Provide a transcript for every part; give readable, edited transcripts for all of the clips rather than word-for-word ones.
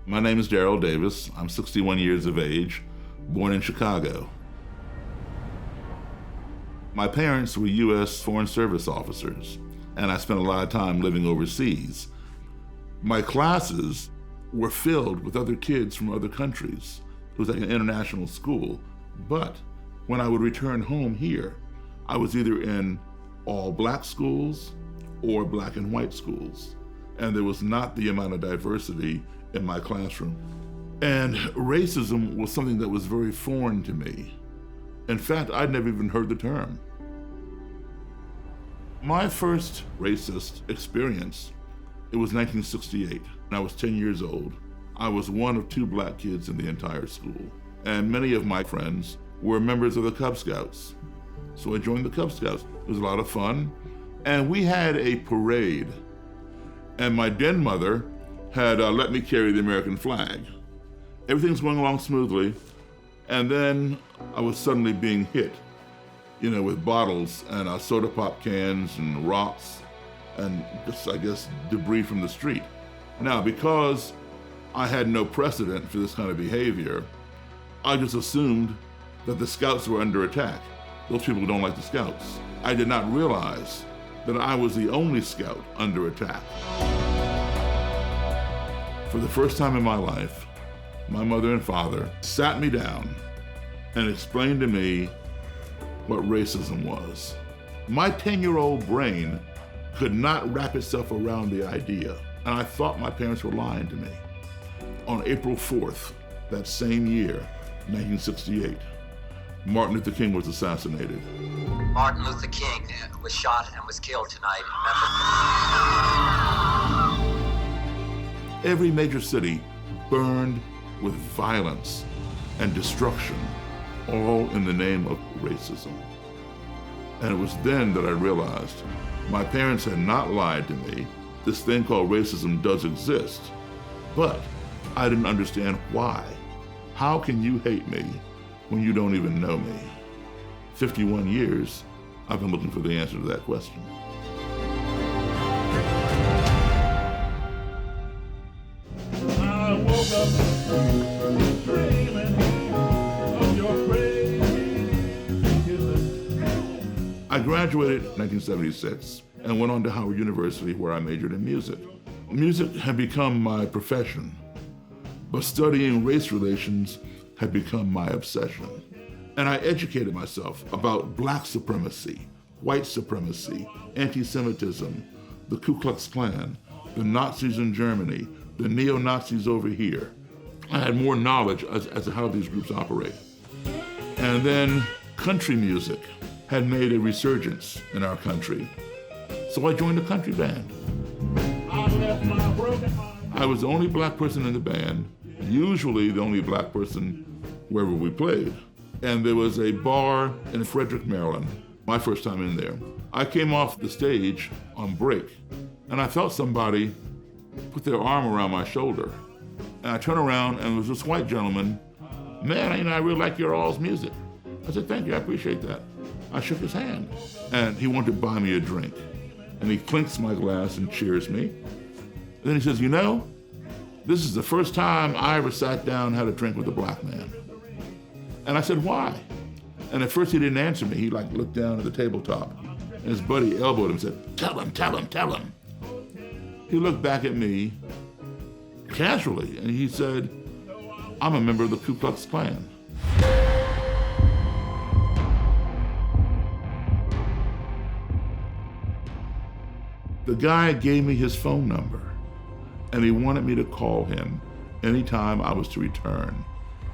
My name is Daryl Davis. I'm 61 years of age, born in Chicago. My parents were U.S. Foreign Service officers, and I spent a lot of time living overseas. My classes were filled with other kids from other countries. It was like an international school. But when I would return home here, I was either in all black schools or black and white schools. And there was not the amount of diversity in my classroom. And racism was something that was very foreign to me. In fact, I'd never even heard the term. My first racist experience, it was 1968, and I was 10 years old. I was one of 2 black kids in the entire school, and many of my friends were members of the Cub Scouts. So I joined the Cub Scouts. It was a lot of fun, and we had a parade, and my den mother had let me carry the American flag. Everything's going along smoothly, and then I was suddenly being hit, with bottles and soda pop cans and rocks and just, I guess, debris from the street. Now, because I had no precedent for this kind of behavior, I just assumed that the Scouts were under attack. Those people don't like the Scouts. I did not realize that I was the only Scout under attack. For the first time in my life, my mother and father sat me down and explained to me what racism was. My 10-year-old brain could not wrap itself around the idea, and I thought my parents were lying to me. On April 4th, that same year, 1968, Martin Luther King was assassinated. Martin Luther King was shot and was killed tonight. Every major city burned with violence and destruction, all in the name of racism. And it was then that I realized my parents had not lied to me. This thing called racism does exist, but I didn't understand why. How can you hate me when you don't even know me? 51 years, I've been looking for the answer to that question. I woke up dreaming of your crazy kisses. I graduated in 1976 and went on to Howard University, where I majored in music. Music had become my profession, but studying race relations had become my obsession. And I educated myself about black supremacy, white supremacy, anti-Semitism, the Ku Klux Klan, the Nazis in Germany, the neo-Nazis over here. I had more knowledge as to how these groups operate. And then country music had made a resurgence in our country. So I joined a country band. I was the only black person in the band, usually the only black person wherever we played. And there was a bar in Frederick, Maryland, my first time in there. I came off the stage on break, and I felt somebody put their arm around my shoulder. And I turned around, and there was this white gentleman. Man, I really like your all's music. I said, thank you, I appreciate that. I shook his hand, and he wanted to buy me a drink. And he clinks my glass and cheers me. And then he says, this is the first time I ever sat down and had a drink with a black man. And I said, why? And at first he didn't answer me. He looked down at the tabletop, and his buddy elbowed him and said, tell him. He looked back at me casually, and he said, I'm a member of the Ku Klux Klan. The guy gave me his phone number, and he wanted me to call him anytime I was to return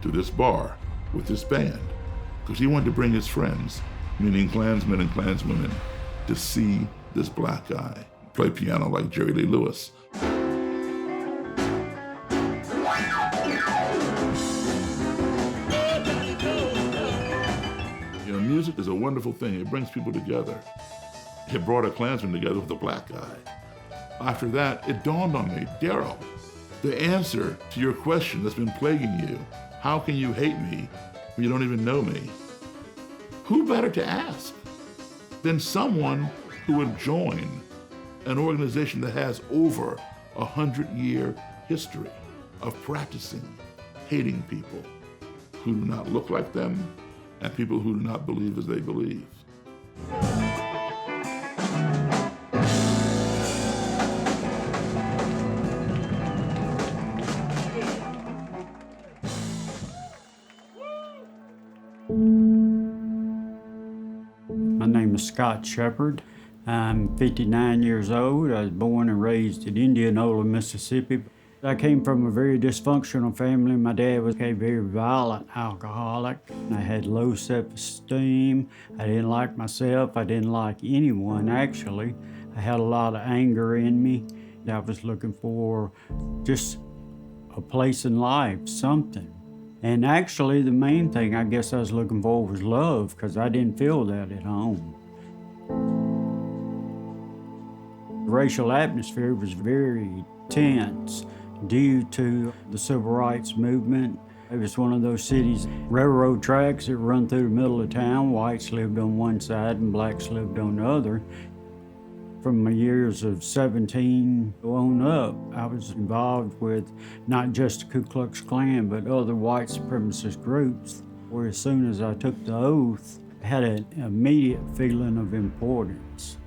to this bar with this band, because he wanted to bring his friends, meaning Klansmen and Klanswomen, to see this black guy play piano like Jerry Lee Lewis. Music is a wonderful thing. It brings people together. It brought a Klansman together with a black guy. After that, it dawned on me, Daryl, the answer to your question that's been plaguing you, how can you hate me when you don't even know me? Who better to ask than someone who would join an organization that has over 100-year history? of practicing hating people who do not look like them and people who do not believe as they believe. My name is Scott Shepherd. I'm 59 years old. I was born and raised in Indianola, Mississippi. I came from a very dysfunctional family. My dad was a very violent alcoholic. I had low self-esteem. I didn't like myself. I didn't like anyone, actually. I had a lot of anger in me. I was looking for just a place in life, something. And actually, the main thing I guess I was looking for was love, because I didn't feel that at home. The racial atmosphere was very tense due to the civil rights movement. It was one of those cities, railroad tracks that run through the middle of town. Whites lived on one side and blacks lived on the other. From my years of 17 on up, I was involved with not just the Ku Klux Klan, but other white supremacist groups, where as soon as I took the oath, I had an immediate feeling of importance.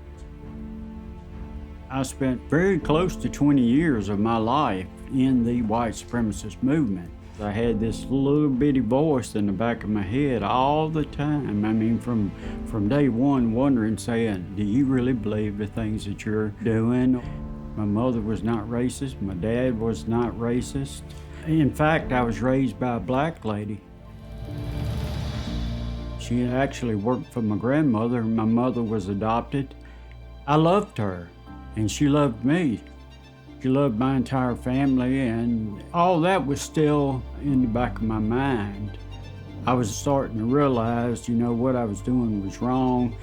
I spent very close to 20 years of my life in the white supremacist movement. I had this little bitty voice in the back of my head all the time. I mean, from day one, wondering, saying, do you really believe the things that you're doing? My mother was not racist. My dad was not racist. In fact, I was raised by a black lady. She actually worked for my grandmother. My mother was adopted. I loved her, and she loved me. She loved my entire family, and all that was still in the back of my mind. I was starting to realize, what I was doing was wrong.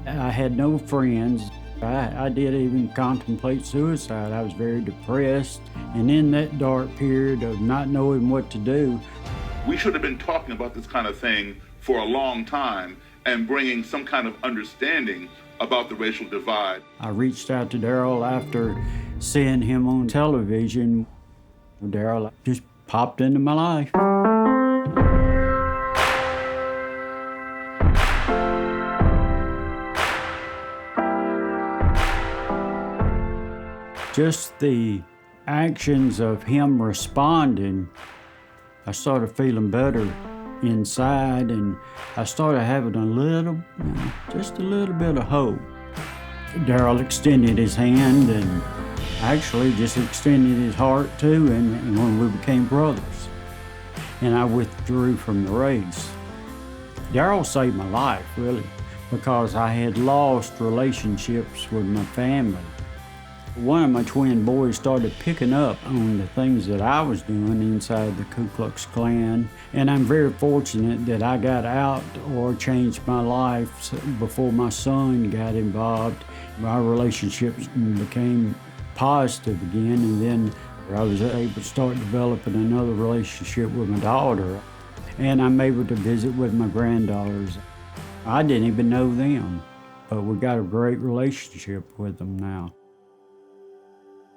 I had no friends. I did even contemplate suicide. I was very depressed, and in that dark period of not knowing what to do. We should have been talking about this kind of thing for a long time and bringing some kind of understanding about the racial divide. I reached out to Daryl after seeing him on television. Daryl just popped into my life. Just the actions of him responding, I started feeling better inside, and I started having just a little bit of hope. Daryl extended his hand and actually just extended his heart too, and when we became brothers. And I withdrew from the race. Daryl saved my life, really, because I had lost relationships with my family. One of my twin boys started picking up on the things that I was doing inside the Ku Klux Klan, and I'm very fortunate that I got out or changed my life before my son got involved. Our relationships became positive again, and then I was able to start developing another relationship with my daughter, and I'm able to visit with my granddaughters. I didn't even know them, but we got a great relationship with them now.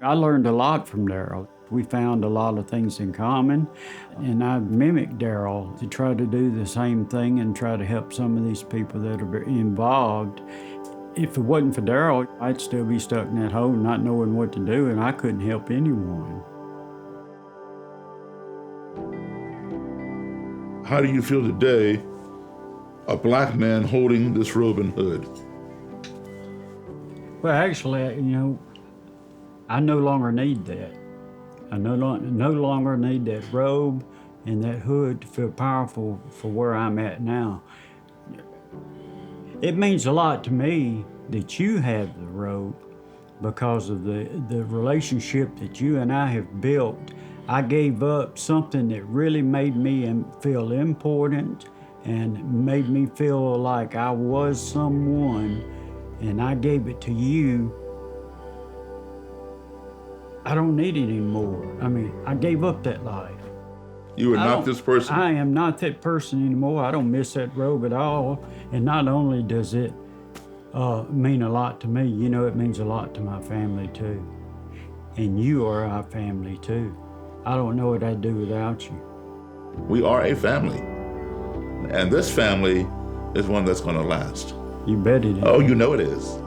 I learned a lot from Daryl. We found a lot of things in common, and I mimicked Daryl to try to do the same thing and try to help some of these people that are involved. If it wasn't for Daryl, I'd still be stuck in that hole not knowing what to do, and I couldn't help anyone. How do you feel today, a black man holding this robe and hood? Well, actually, I no longer need that. I no longer need that robe and that hood to feel powerful for where I'm at now. It means a lot to me that you have the robe because of the relationship that you and I have built. I gave up something that really made me feel important and made me feel like I was someone, and I gave it to you. I don't need it anymore. I gave up that life. You are not this person? I am not that person anymore. I don't miss that robe at all. And not only does it mean a lot to me, it means a lot to my family too. And you are our family too. I don't know what I'd do without you. We are a family. And this family is one that's going to last. You bet it is. Oh, you know it is.